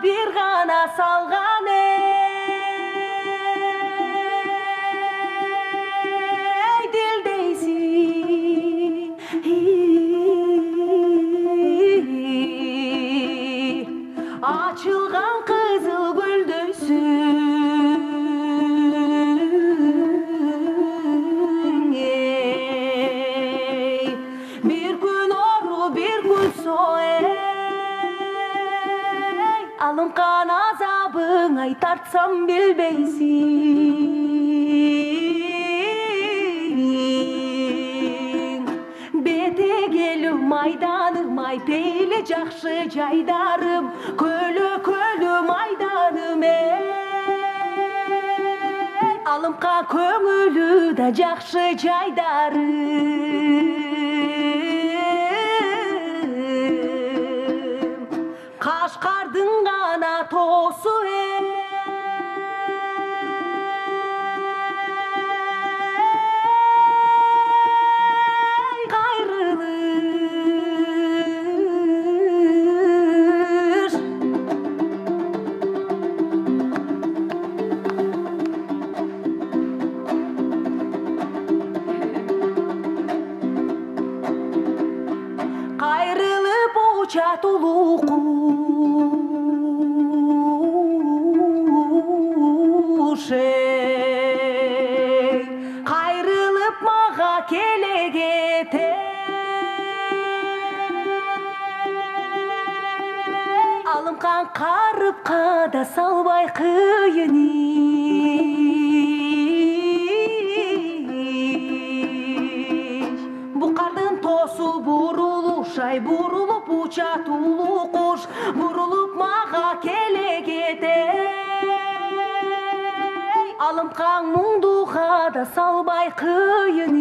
bir gana salgan ey dildeysin açılgan kızıl gülдөйсүн ey bir gün oru bir gün so alıngan azabın ay tartsam bilbeysin betegelim maydanım ay peyli жақшы жайдарым көлі майданым ey алымға көңілі да жақшы жайдарым Қашқардың ғана тосы қайрылыш қайрылып учатулы Қайрылып маға келегете Алымқан қарыпқа да салбай қиын Бұқардың тосы бұрылыш ай бұрылып учатулы құш бұрылып маға келегете Алымқан мұңдуға да салбай қиын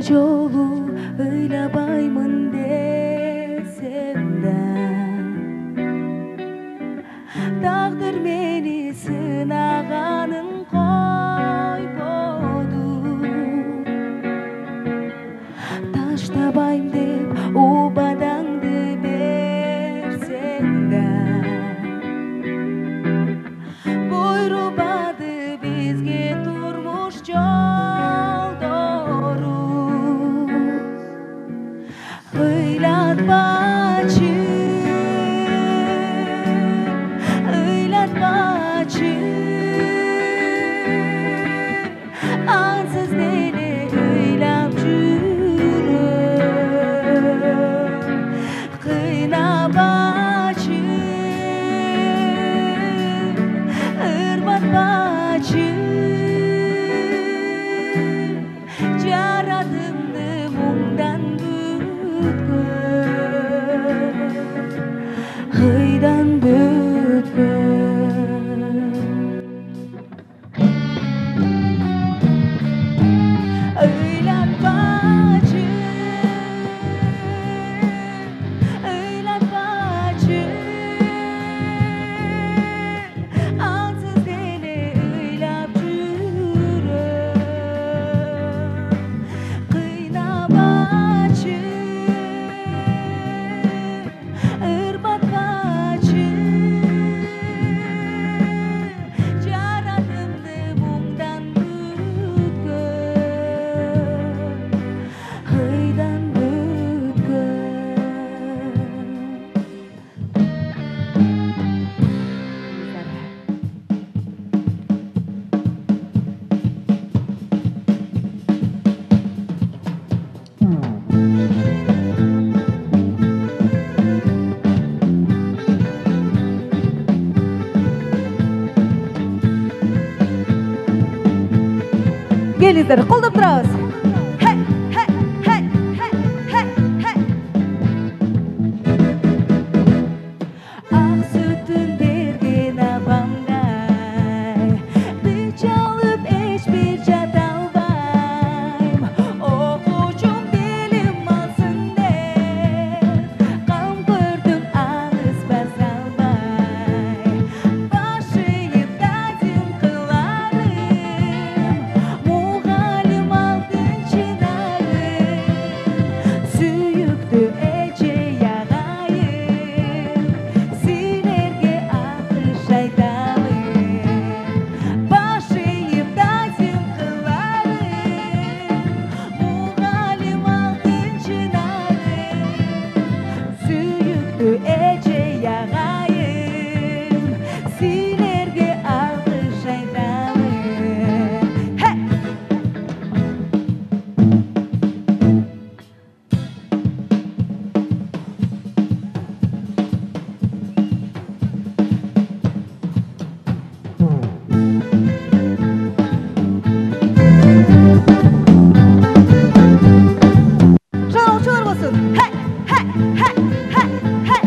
жолу ыйлабаймын десем да тагдыр мени сынаганын койбоду таштабайм деп убадаңды берсең да буйрубады бизге турмуш жолдору ыйлатпачы ыйлатпачы ансыз деле ыйлап жүрөм кыйнабачы ырбатпачы жаратымды муңдан бүткөн ыйдан бүткөн ыйлатпачы ыйлатпачы ансыз деле ыйлап жүрөм кыйнабачы ырбатпачы жаратымды муңдан бүткөн ыйдан келіңіздер, қолдап тұрабыз. Хей, хей, хей, хей, хей, хей. Ақ сүтін берген апамдай, бүч алып ешбір жата албайм. Оқучым білім алсын деп, қамқырдың алыс баса албай. Башыйып дадым қыларым, мұғалім алтын жинарым. Сүйікті әже ағайым, силерге ақыш айтамын. Башыйып дадым қыларым, мұғалім алтын жинарым. Сүйікті әже ағайым, силерге ақыш айтамын. Хей! Çalgıcılar basın. Hey, hey, hey, hey, hey.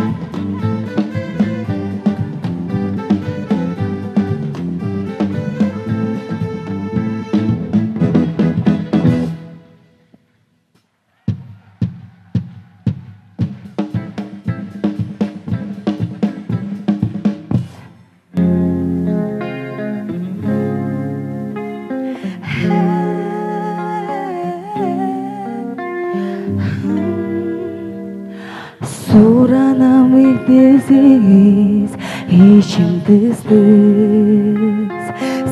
Суранам илтесеңиз, ичим тыз-тыз.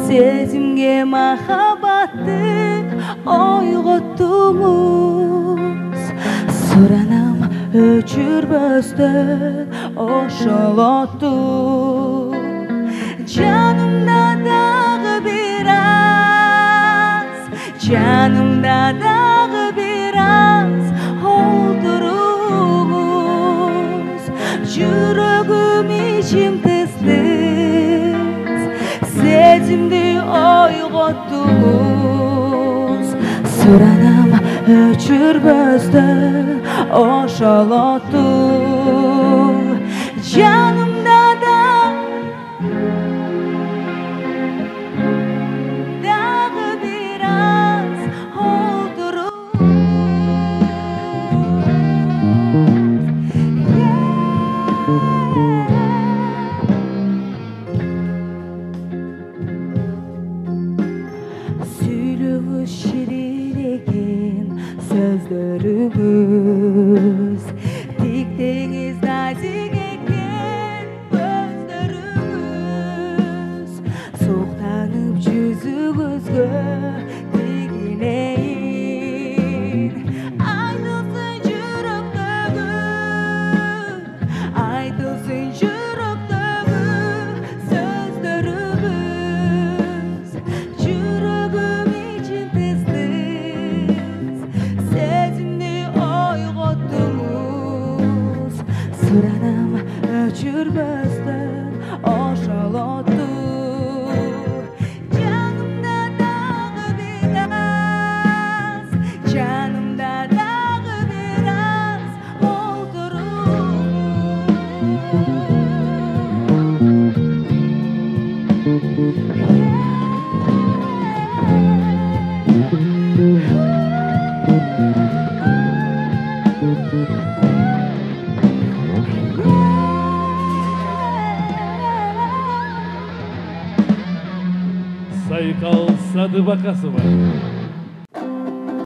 Сезимге махабатты ойготтуңуз. Суранам өчүрбөстөн ошол отту. Жанымда дагы бир аз, жанымда дагы бир аз олтуруңуз. Жүрөгүм ичим тыз-тыз, сезимди ойготтуңуз. Суранам өчүрбөстөн ошол отту. Жанымда дагы бир аз олтуруңуз. Tik deniz nazik eken gözlerimiz Soğuklanıp yüzümüzge tegineyin Aydılsın yürekteki Aydılsın yürekteki sözlerimiz Yüreğim için tez-tez Sezimni oyg'otdimiz Suranam öchirmasdan oşalatdi Canımda dağı biraz Canımda dağı biraz Sayıkal Sadıbakası var.